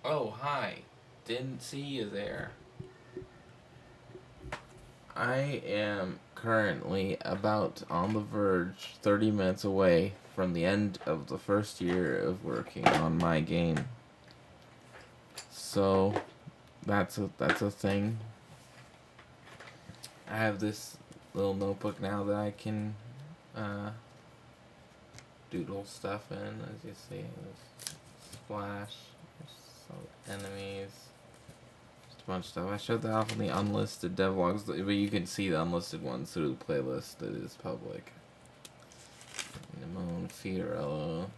Oh, hi. Didn't see you there. I am currently about on the verge, 30 minutes away from the end of the first year of working on my game. So, that's a thing. I have this little notebook now that I can doodle stuff in, as you see. There's splash, there's some enemies. Bunch of stuff. I showed that off in the unlisted devlogs, but you can see the unlisted ones through the playlist that is public. Nimone, Fiorello,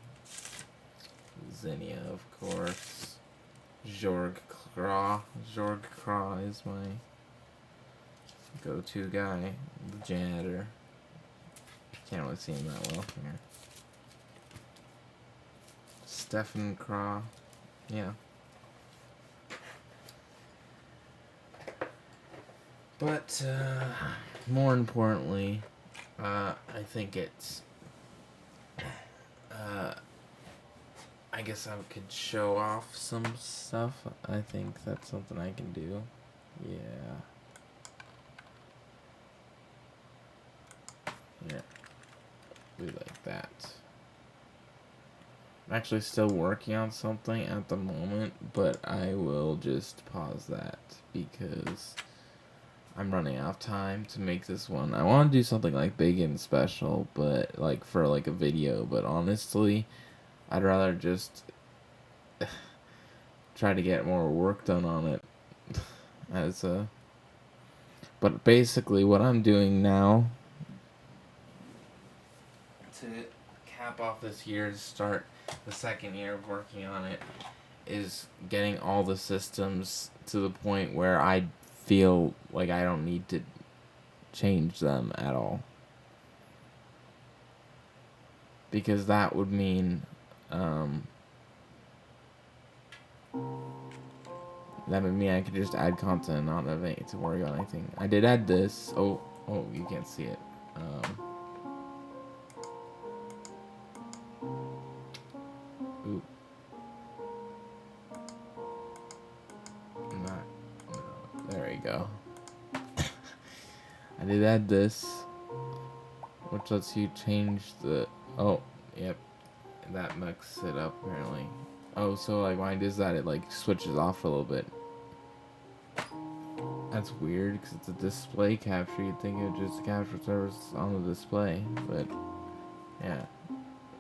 Zinnia, of course. Jorg Kra is my go-to guy. The janitor. Can't really see him that well here. Stefan Kra. Yeah. But, more importantly, I think it's, I guess I could show off some stuff. I think that's something I can do. Yeah. Yeah. Do like that. I'm actually still working on something at the moment, but I will just pause that because I'm running out of time to make this one. I want to do something like big and special, but like for like a video, but honestly, I'd rather just try to get more work done on it but basically what I'm doing now to cap off this year to start the second year of working on it is getting all the systems to the point where I feel like I don't need to change them at all. Because that would mean, that would mean I could just add content and not have to worry about anything. I did add this. Oh, you can't see it. Ooh. There we go. I did add this, which lets you change the. Oh, yep, that mucks it up apparently. Oh, so like when I do that, it like switches off for a little bit. That's weird because it's a display capture. You'd think it would just capture whatever's on the display, but yeah.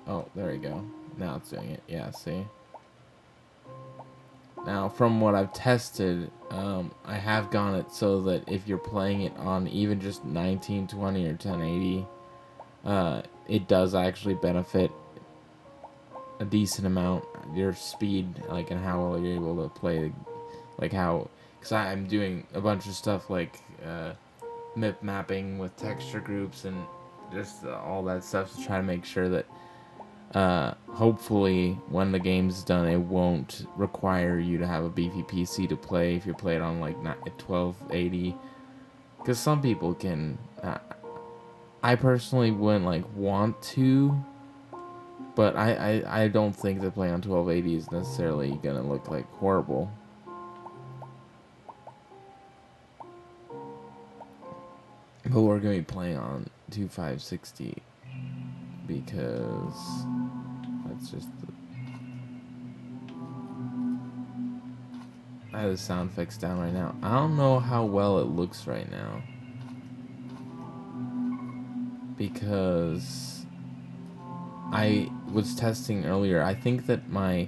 Oh, there we go. Now it's doing it. Yeah, see. Now, from what I've tested, I have gone it so that if you're playing it on even just 1920 or 1080, it does actually benefit a decent amount. Your speed, like, and how well you're able to play, like how, because I'm doing a bunch of stuff like MIP mapping with texture groups and just all that stuff to try to make sure that hopefully when the game's done it won't require you to have a beefy PC to play if you play it on like 1280, because some people can I personally wouldn't like want to, but I don't think that playing on 1280 is necessarily gonna look like horrible. But we're gonna be playing on 2560 because that's just I have the sound effects down right now. I don't know how well it looks right now because I was testing earlier. I think that my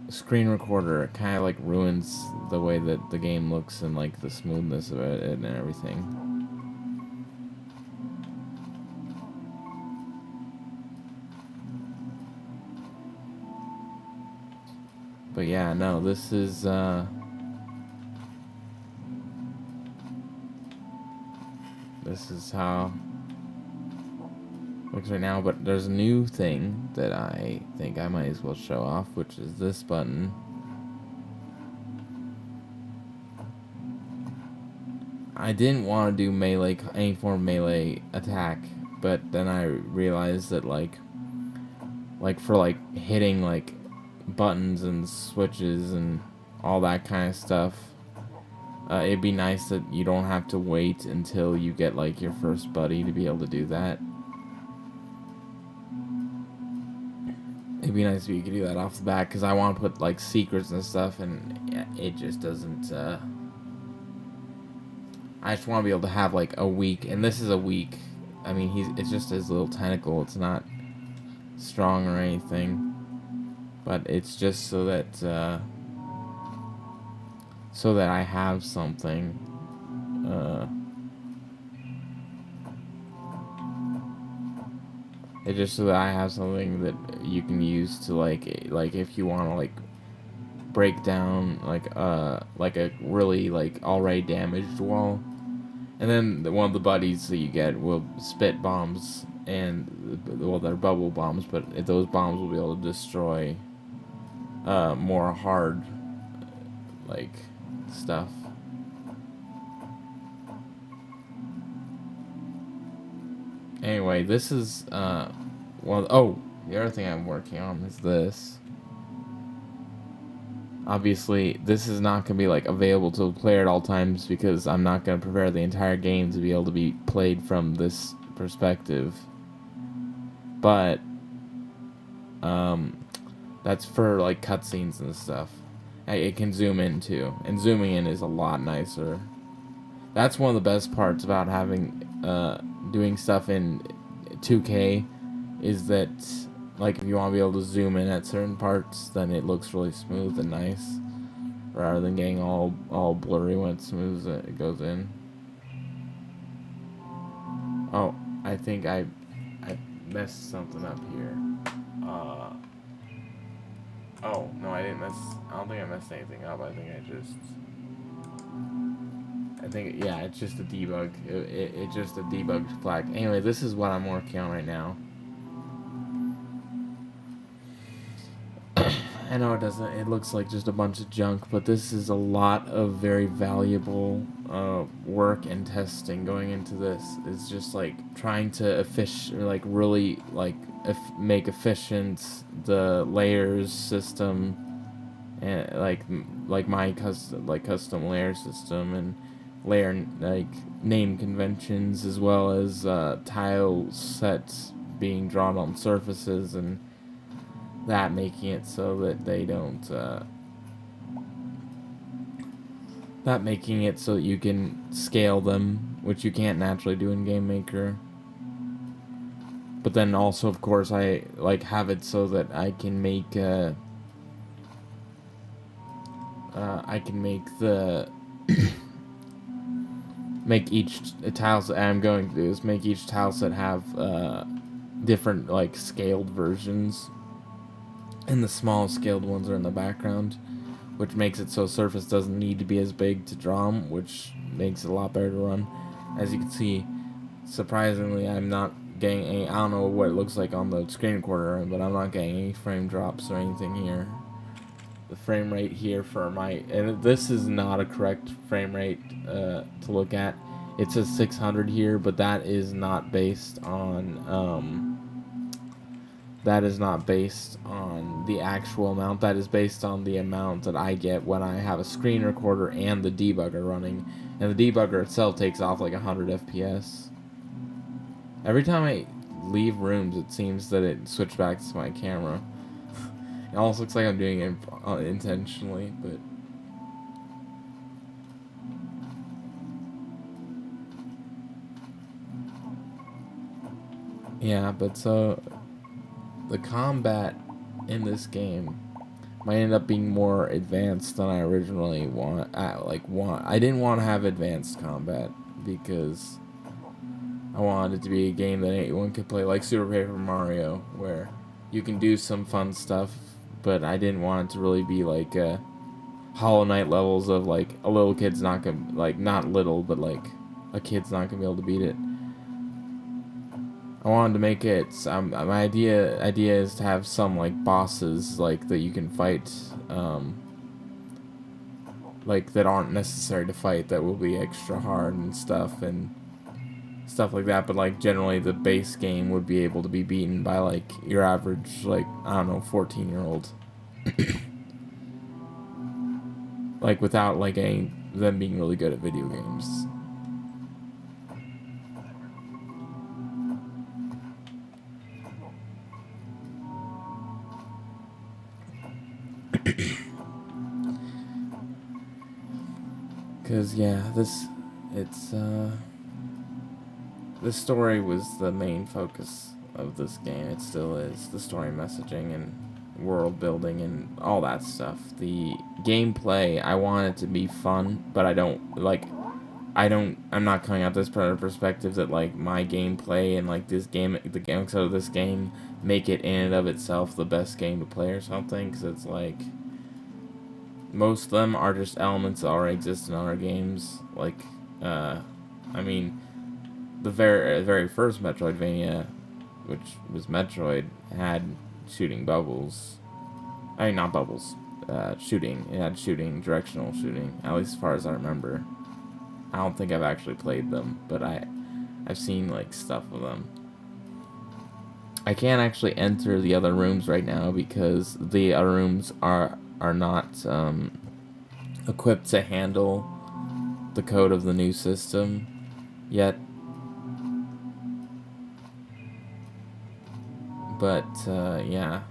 screen recorder kind of like ruins the way that the game looks and like the smoothness of it and everything. But yeah, no, this is how it looks right now, but there's a new thing that I think I might as well show off, which is this button. I didn't want to do melee, any form of melee attack, but then I realized that like for like hitting like buttons and switches and all that kind of stuff. It'd be nice that you don't have to wait until you get like your first buddy to be able to do that. It'd be nice if you could do that off the bat, because I want to put like secrets and stuff, and it just doesn't. I just want to be able to have like a week, and this is a week. I mean, it's just his little tentacle. It's not strong or anything, but it's just so that I have something. It's just so that I have something that you can use to like if you want to like break down like a really like already damaged wall, and then one of the buddies that you get will spit bombs, and well, they're bubble bombs, but those bombs will be able to destroy more hard like stuff. Anyway, this is well, oh, the other thing I'm working on is this. Obviously, this is not going to be like available to the player at all times, because I'm not going to prepare the entire game to be able to be played from this perspective. But that's for like cutscenes and stuff. It can zoom in too, and zooming in is a lot nicer. That's one of the best parts about having doing stuff in 2K, is that like if you want to be able to zoom in at certain parts, then it looks really smooth and nice, rather than getting all blurry when it goes in. Oh, I think I messed something up here. Oh no, I didn't mess. I don't think I messed anything up. I think yeah, it's just a debug. It's just a debug flag. Anyway, this is what I'm working on right now. I know it looks like just a bunch of junk, but this is a lot of very valuable work and testing going into this. It's just like trying to really make efficient the layers system, and like my custom layer system, and layer like name conventions, as well as tile sets being drawn on surfaces, and that making it so that they don't that making it so that you can scale them, which you can't naturally do in Game Maker. But then also, of course, I like have it so that I can make make each tile set. I'm going to do is make each tile set have different like scaled versions, and the small scaled ones are in the background, which makes it so surface doesn't need to be as big to draw them, which makes it a lot better to run. As you can see, surprisingly, I'm not getting any, I don't know what it looks like on the screen recorder, but I'm not getting any frame drops or anything here. The frame rate here for and this is not a correct frame rate to look at. It says 600 here, but that is not based on the actual amount. That is based on the amount that I get when I have a screen recorder and the debugger running. And the debugger itself takes off like 100 FPS. Every time I leave rooms, it seems that it switched back to my camera. It almost looks like I'm doing it intentionally, but... yeah, but so... the combat in this game might end up being more advanced than I originally I didn't want to have advanced combat, because I wanted it to be a game that anyone could play, like Super Paper Mario, where you can do some fun stuff, but I didn't want it to really be like Hollow Knight levels of like a little kid's not gonna, like, not little, but like a kid's not gonna be able to beat it. I wanted to make it, my idea is to have some like bosses like that you can fight, like that aren't necessary to fight, that will be extra hard and stuff like that, but like generally the base game would be able to be beaten by like your average, like, I don't know, 14-year-old. Like, without, like, them being really good at video games. Because, yeah, this story was the main focus of this game. It still is. The story messaging and world building and all that stuff. The gameplay, I want it to be fun, but I'm not coming at this from a perspective that, like, my gameplay and, like, the games of this game make it in and of itself the best game to play or something, because it's like, most of them are just elements that already exist in other games. Like, I mean, the very first Metroidvania, which was Metroid, had shooting bubbles. I mean, not bubbles. Shooting. It had shooting, directional shooting, at least as far as I remember. I don't think I've actually played them, but I've seen, like, stuff of them. I can't actually enter the other rooms right now because the other rooms are not equipped to handle the code of the new system yet. But yeah.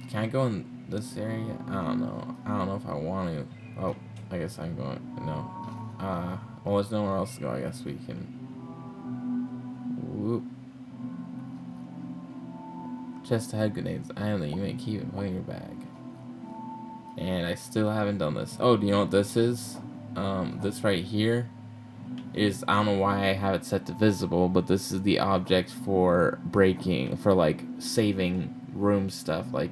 Can I go in this area? I don't know if I want to. Oh, I guess I'm going. No. Well, there's nowhere else to go. I guess we can. Whoop. Chest head grenades. I don't know. You may keep it in your bag. And I still haven't done this. Oh, do you know what this is? This right here is, I don't know why I have it set to visible, but this is the object for like, saving room stuff. Like,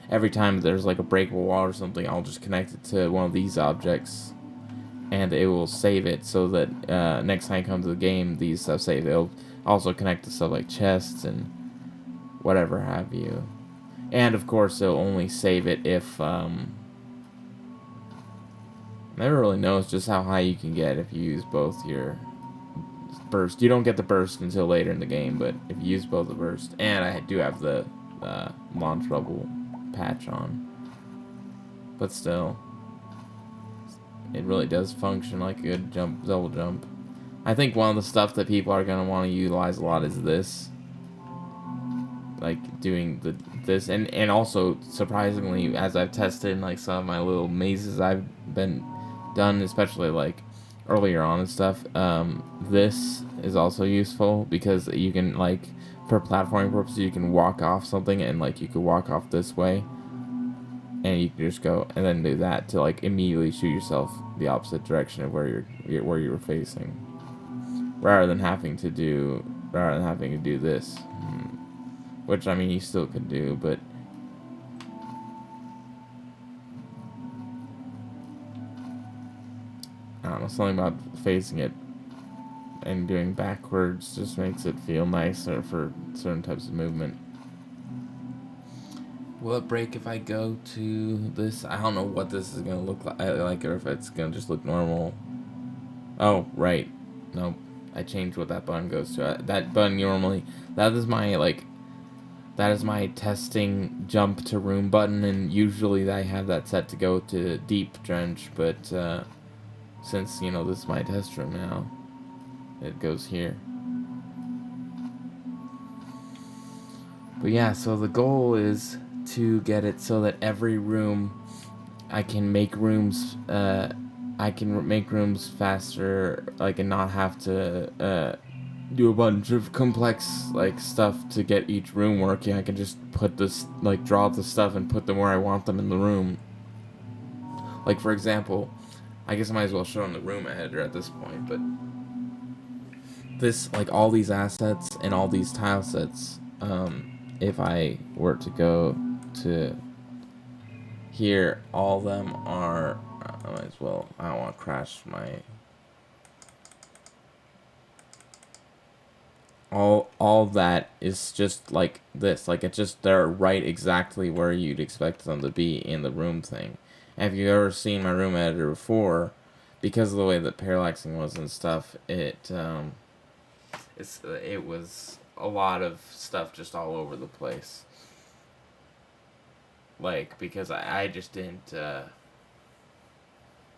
every time there's, like, a breakable wall or something, I'll just connect it to one of these objects, and it will save it so that next time I come to the game, these stuff save. It'll also connect to stuff like chests and whatever have you. And, of course, it'll only save it if, never really knows just how high you can get if you use both your burst. You don't get the burst until later in the game, but if you use both the burst, and I do have the launch bubble patch on, but still, it really does function like a good double jump. I think one of the stuff that people are going to want to utilize a lot is this, like, doing this, and also, surprisingly, as I've tested in, like, some of my little mazes I've been done, especially, like, earlier on and stuff, this is also useful because you can, like, for platforming purposes, you can walk off something, and, like, you could walk off this way, and you can just go and then do that to, like, immediately shoot yourself the opposite direction of where you were facing, rather than having to do this, which, I mean, you still could do, but I don't know, something about facing it and doing backwards just makes it feel nicer for certain types of movement. Will it break if I go to this? I don't know what this is going to look like, or if it's going to just look normal. Oh, right. Nope. I changed what that button goes to. That button normally, that is my testing jump to room button, and usually I have that set to go to deep drench, but since, you know, this is my test room now, it goes here. But yeah, so the goal is to get it so that every room, I can make rooms faster, like, and not have to do a bunch of complex, like, stuff to get each room working. I can just put this, like, draw the stuff and put them where I want them in the room. Like, for example, I guess I might as well show them the room editor at this point, but this, like, all these assets and all these tile sets, if I were to go to here, all of them are, I might as well, I don't want to crash my, all that is just like this, like, it's just, they're right exactly where you'd expect them to be in the room thing. And if you've ever seen my room editor before, because of the way that parallaxing was and stuff, it it was a lot of stuff just all over the place. Like, because I just didn't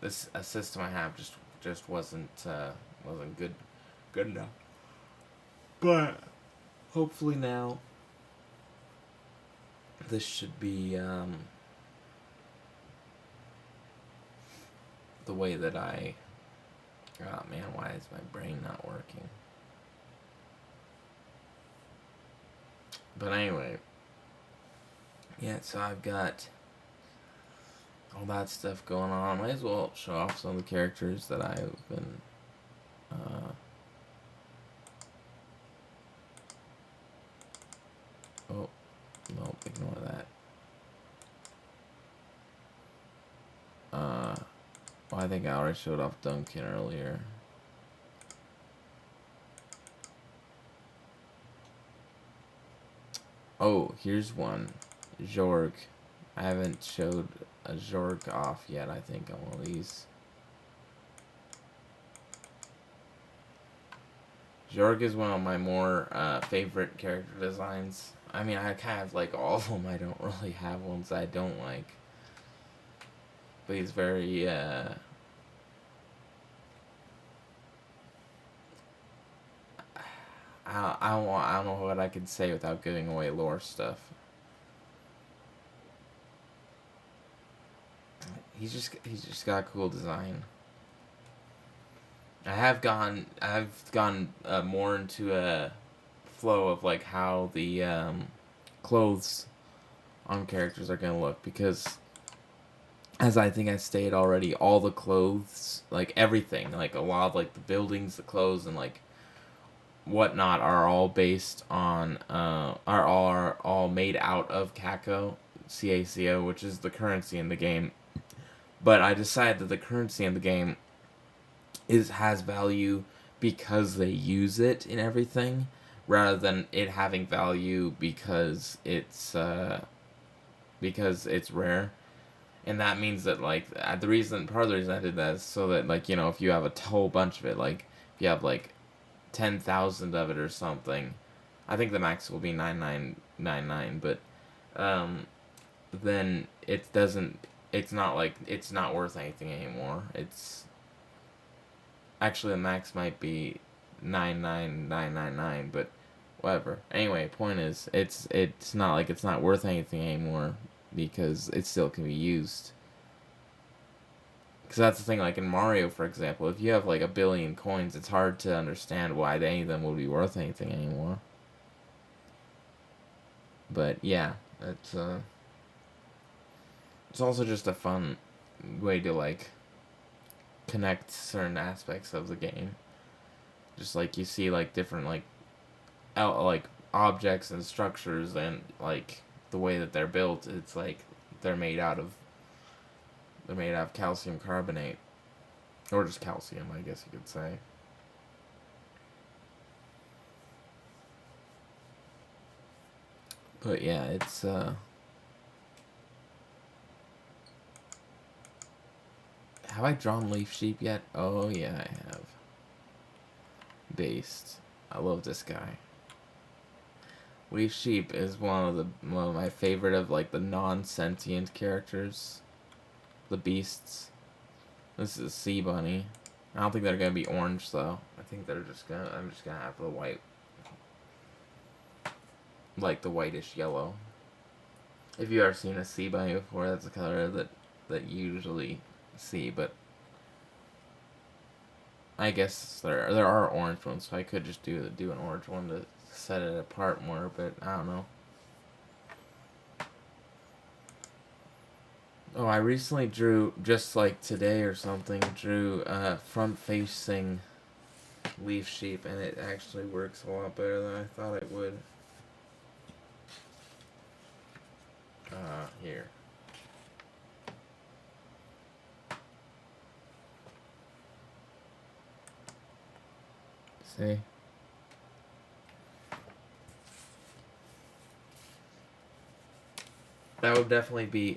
this a system I have just wasn't good enough. But hopefully now this should be the way that I. Oh man, why is my brain not working? But anyway, yeah. So I've got all that stuff going on. Might as well show off some of the characters that I've been. Oh, no, ignore that. Well, I think I already showed off Duncan earlier. Oh, here's one. Jorg. I haven't showed a Jorg off yet, I think, on one of these. Jorg is one of my more favorite character designs. I mean, I kind of like all of them. I don't really have ones I don't like. But he's very, I don't know what I could say without giving away lore stuff. He's just got a cool design. I've gone more into a flow of like how the clothes on characters are gonna look, because as I think I stated already, all the clothes, like everything, like a lot of like the buildings, the clothes, and like whatnot are all based on are all made out of CACO, which is the currency in the game. But I decided that the currency in the game has value because they use it in everything, rather than it having value because it's rare. And that means that like part of the reason I did that is so that, like, you know, if you have a whole bunch of it, like if you have like 10,000 of it or something, I think the max will be 9999, but then it's not worth anything anymore. It's actually, the max might be 99999, but whatever. Anyway, point is, it's not like it's not worth anything anymore because it still can be used. Because that's the thing, like in Mario, for example, if you have like 1 billion coins, it's hard to understand why any of them would be worth anything anymore. But yeah, it's also just a fun way to like connect certain aspects of the game. Just like you see like different like objects and structures, and like the way that they're built, it's like they're made out of calcium carbonate, or just calcium, I guess you could say. But yeah, it's have I drawn Leaf Sheep yet? Oh yeah, I have. Based. I love this guy. Leaf Sheep is one of my favorite of like the non-sentient characters. The beasts. This is a sea bunny. I don't think they're gonna be orange though. I think I'm just gonna have the white, like the whitish yellow. If you've ever seen a sea bunny before, that's the color that you usually see. But I guess there are orange ones, so I could just do an orange one to set it apart more. But I don't know. Oh, I recently drew, just like today or something, drew front-facing Leaf Sheep, and it actually works a lot better than I thought it would. Here. See? That would definitely be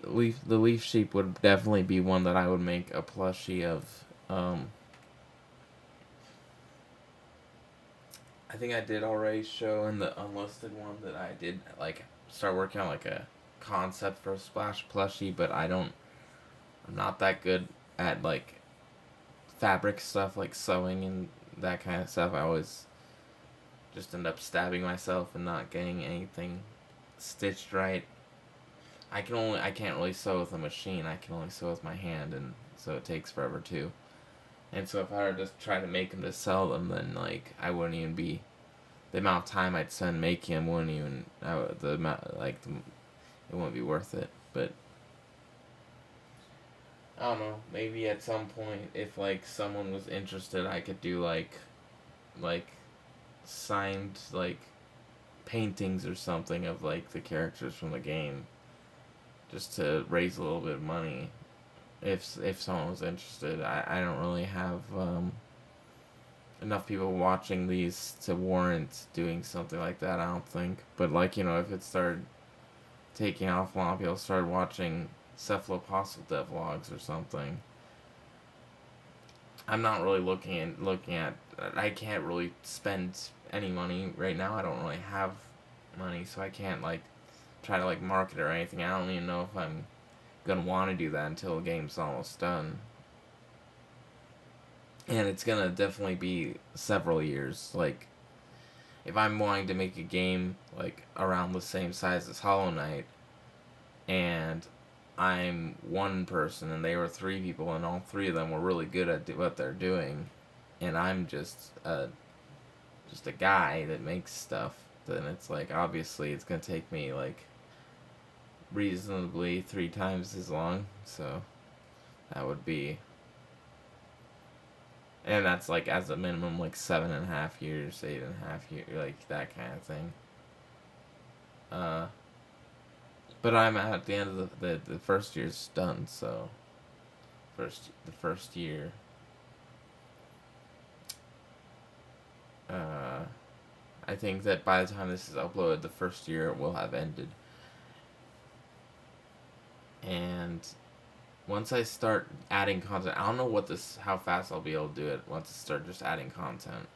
the Leaf Sheep would definitely be one that I would make a plushie of. I think I did already show in the unlisted one that I did like start working on like a concept for a Splash plushie, but I'm not that good at like fabric stuff like sewing and that kind of stuff. I always just end up stabbing myself and not getting anything stitched right. I can't really sew with a machine. I can only sew with my hand, and so it takes forever too. And so if I were to try to make them to sell them, then like I wouldn't even be the amount of time I'd spend making them wouldn't even the amount like it wouldn't be worth it. But I don't know. Maybe at some point, if like someone was interested, I could do like signed like paintings or something of like the characters from the game, just to raise a little bit of money. If someone was interested, I don't really have enough people watching these to warrant doing something like that. I don't think. But like if it started taking off, a lot of people started watching Cephalopostle devlogs or something. I'm not really looking at. I can't really spend any money right now. I don't really have money, so I can't like try to like market or anything. I don't even know if I'm gonna want to do that until the game's almost done. And it's gonna definitely be several years. Like, if I'm wanting to make a game like around the same size as Hollow Knight, and I'm one person and they were three people and all three of them were really good at what they're doing, and I'm just a guy that makes stuff, then it's like obviously it's gonna take me like reasonably 3 times as long. So that would be, and that's like as a minimum like 7.5 years, 8.5 years, like that kind of thing. But I'm at the end of the first year's done, so the first year. I think that by the time this is uploaded, the first year will have ended. And once I start adding content, I don't know how fast I'll be able to do it once I start just adding content.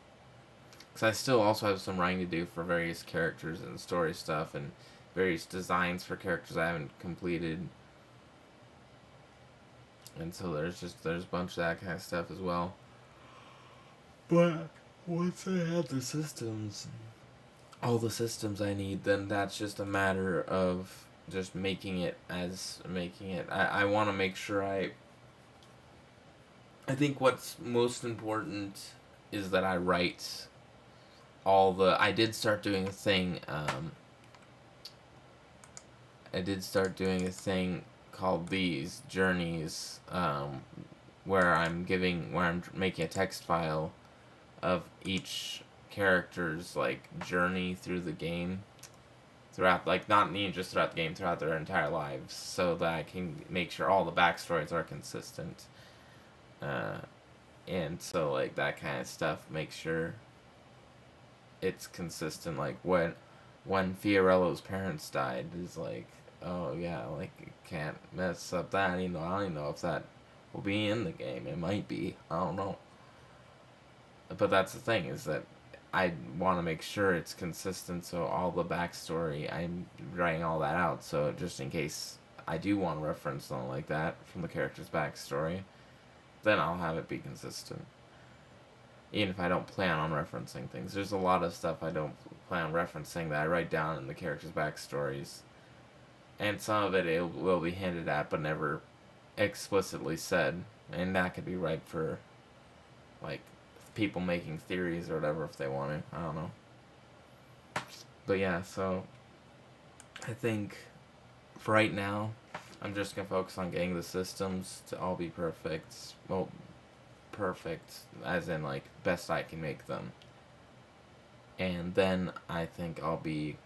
Because I still also have some writing to do for various characters and story stuff and various designs for characters I haven't completed. And so there's a bunch of that kind of stuff as well. But once I have all the systems I need, then that's just a matter of just making it. I want to make sure I think what's most important is that I write I did start doing a thing, called these journeys, where I'm making a text file of each character's like journey through the game, throughout, like, not even just throughout the game, throughout their entire lives, so that I can make sure all the backstories are consistent, and so like that kind of stuff, make sure it's consistent. Like when Fiorello's parents died, is like, oh yeah, like you can't mess up that. I don't even know if that will be in the game. It might be. I don't know. But that's the thing, is that I want to make sure it's consistent. So all the backstory, I'm writing all that out. So just in case I do want to reference something like that from the character's backstory, then I'll have it be consistent. Even if I don't plan on referencing things. There's a lot of stuff I don't plan on referencing that I write down in the characters' backstories. And some of it will be hinted at but never explicitly said. And that could be right for, like, people making theories or whatever if they want to. I don't know. But yeah, so I think for right now, I'm just going to focus on getting the systems to all be perfect. Well, perfect as in like best I can make them, and then I think I'll be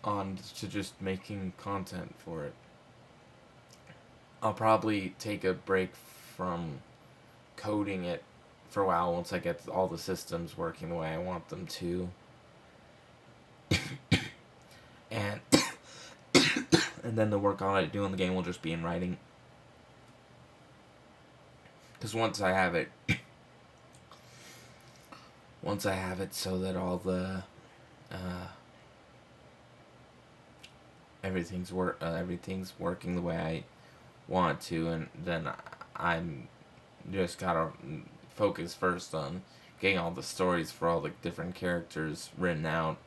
on to just making content for it. I'll probably take a break from coding it for a while once I get all the systems working the way I want them to, and and then the work I'll do in the game will just be in writing. Because once I have it, once I have it so that all the everything's working the way I want to, and then I'm just gotta focus first on getting all the stories for all the different characters written out,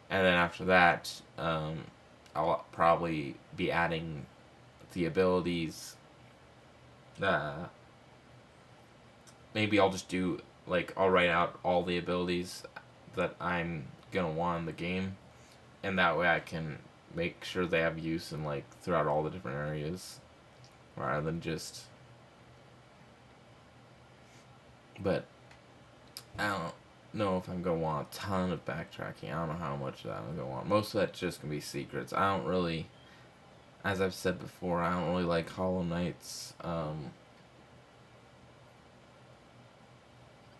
and then after that, I'll probably be adding the abilities. Maybe I'll just do like I'll write out all the abilities that I'm gonna want in the game, and that way I can make sure they have use in like throughout all the different areas, rather than just. But I don't know if I'm gonna want a ton of backtracking. I don't know how much of that I'm gonna want. Most of that's just gonna be secrets. I don't really, as I've said before, I don't really like Hollow Knight's.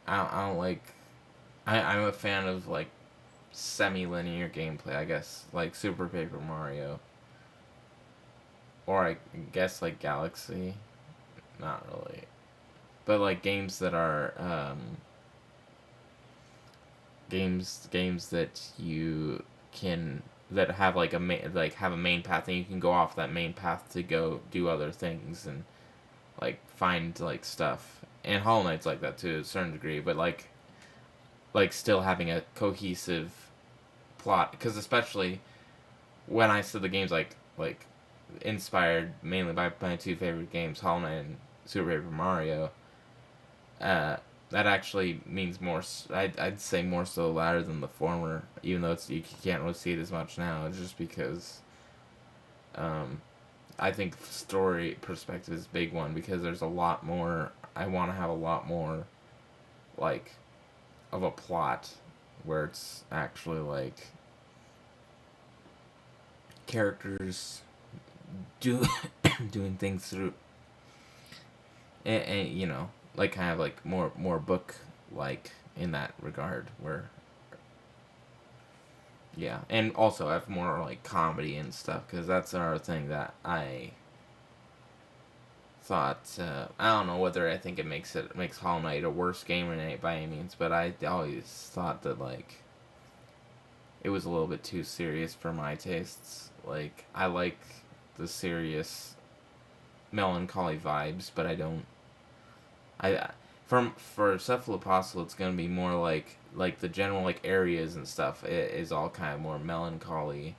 I don't like. I'm a fan of like semi-linear gameplay, I guess, like Super Paper Mario, or I guess like Galaxy. Not really, but like games that are games that you can that have like have a main path, and you can go off that main path to go do other things and like find like stuff. And Hollow Knight's like that to a certain degree, but like still having a cohesive plot, because especially when I said the games like inspired mainly by my two favorite games, Hollow Knight and Super Paper Mario. That actually means more. I'd say more so the latter than the former, even though you can't really see it as much now. It's just because, I think story perspective is a big one, because there's a lot more. I want to have a lot more, like, of a plot, where it's actually like characters do doing things through, and you know, like kind of like more book like in that regard, where yeah, and also have more like comedy and stuff, because that's another thing that I thought. I don't know whether I think it makes Hollow Knight a worse game or any by any means, but I always thought that like it was a little bit too serious for my tastes. Like, I like the serious melancholy vibes, but I don't. For Cephalopostle, it's gonna be more like the general like areas and stuff. It is all kind of more melancholy,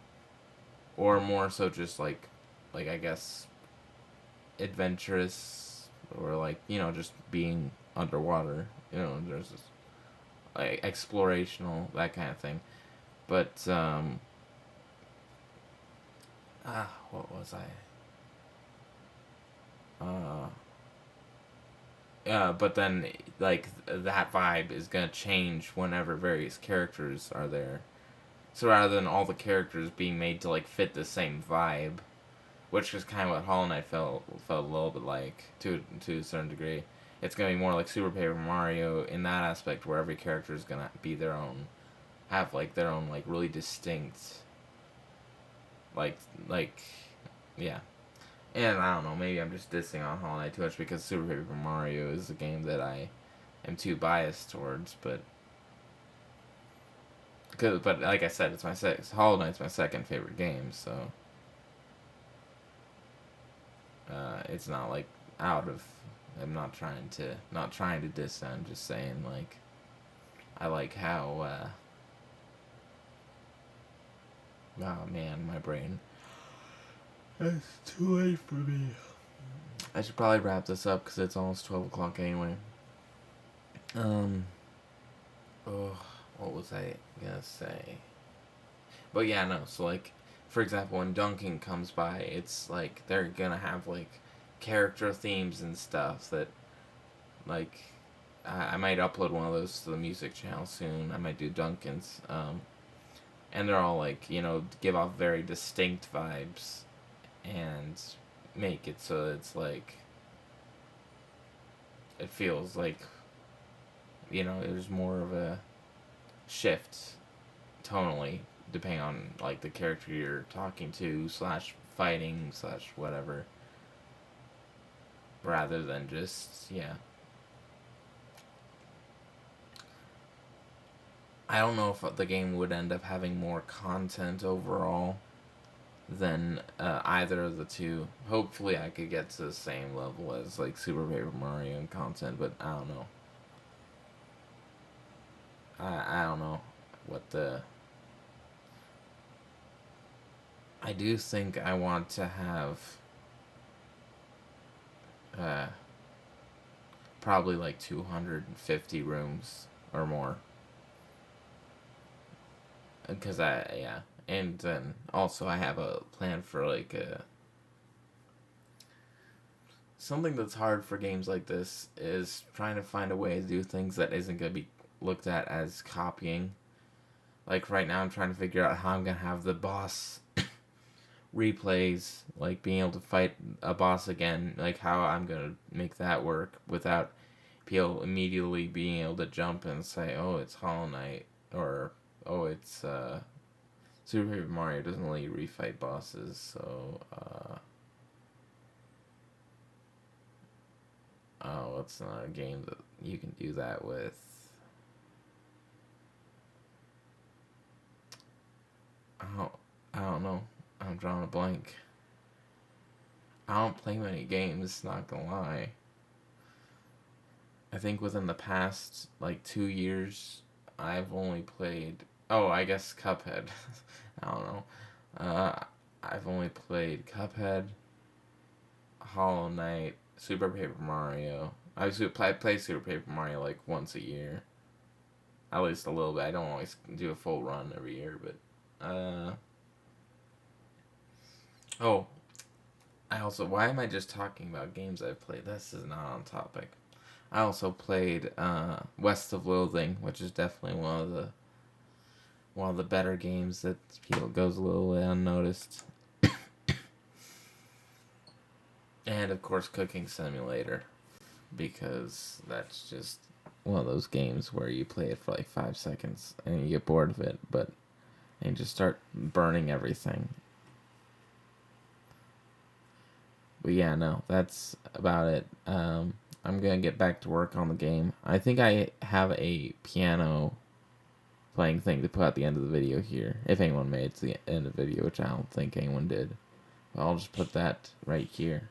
or more so just like I guess adventurous, or like, you know, just being underwater. You know, there's this, like, explorational, that kind of thing. But what was I? But then, like, that vibe is gonna change whenever various characters are there. So rather than all the characters being made to like fit the same vibe, which is kind of what Hollow Knight felt a little bit like to a certain degree, it's gonna be more like Super Paper Mario in that aspect, where every character is gonna be their own, have like their own like really distinct, like yeah. And I don't know, maybe I'm just dissing on Hollow Knight too much, because Super Paper Mario is a game that I am too biased towards, but like I said, it's Hollow Knight's my second favorite game, so it's not like out of. I'm not trying to diss. I'm just saying, like, I like how. Oh man, my brain. It's too late for me. I should probably wrap this up because it's almost 12 o'clock anyway. Oh, what was I gonna say? But yeah, no. So like, for example, when Duncan comes by, it's like they're gonna have like character themes and stuff that, like, I might upload one of those to the music channel soon. I might do Duncan's. And they're all like, you know, give off very distinct vibes, and make it so it's like it feels like, you know, there's more of a shift tonally, depending on like the character you're talking to slash fighting slash whatever, rather than just, yeah. I don't know if the game would end up having more content overall than either of the two. Hopefully, I could get to the same level as like Super Paper Mario in content, but I don't know. I don't know what the. I do think I want to have uh, probably like 250 rooms or more. Because yeah. And then also I have a plan for like something that's hard for games like this is trying to find a way to do things that isn't going to be looked at as copying. Like right now I'm trying to figure out how I'm going to have the boss replays, like being able to fight a boss again, like how I'm going to make that work without people immediately being able to jump and say, oh, it's Hollow Knight, or oh, it's Super Paper Mario doesn't let you refight bosses, so oh, it's not a game that you can do that with. Oh, I don't know. I'm drawing a blank. I don't play many games, not gonna lie. I think within the past like 2 years, I've only played. Oh, I guess Cuphead. I don't know. Uh, I've only played Cuphead, Hollow Knight, Super Paper Mario. I play Super Paper Mario like once a year, at least a little bit. I don't always do a full run every year, but oh, I also, why am I just talking about games I've played? This is not on topic. I also played West of Loathing, which is definitely one of the better games that people goes a little unnoticed. And of course, Cooking Simulator, because that's just one of those games where you play it for like 5 seconds and you get bored of it, but and you just start burning everything. But yeah, no, that's about it. I'm gonna get back to work on the game. I think I have a piano playing thing to put at the end of the video here, if anyone made it to the end of the video, which I don't think anyone did. But I'll just put that right here.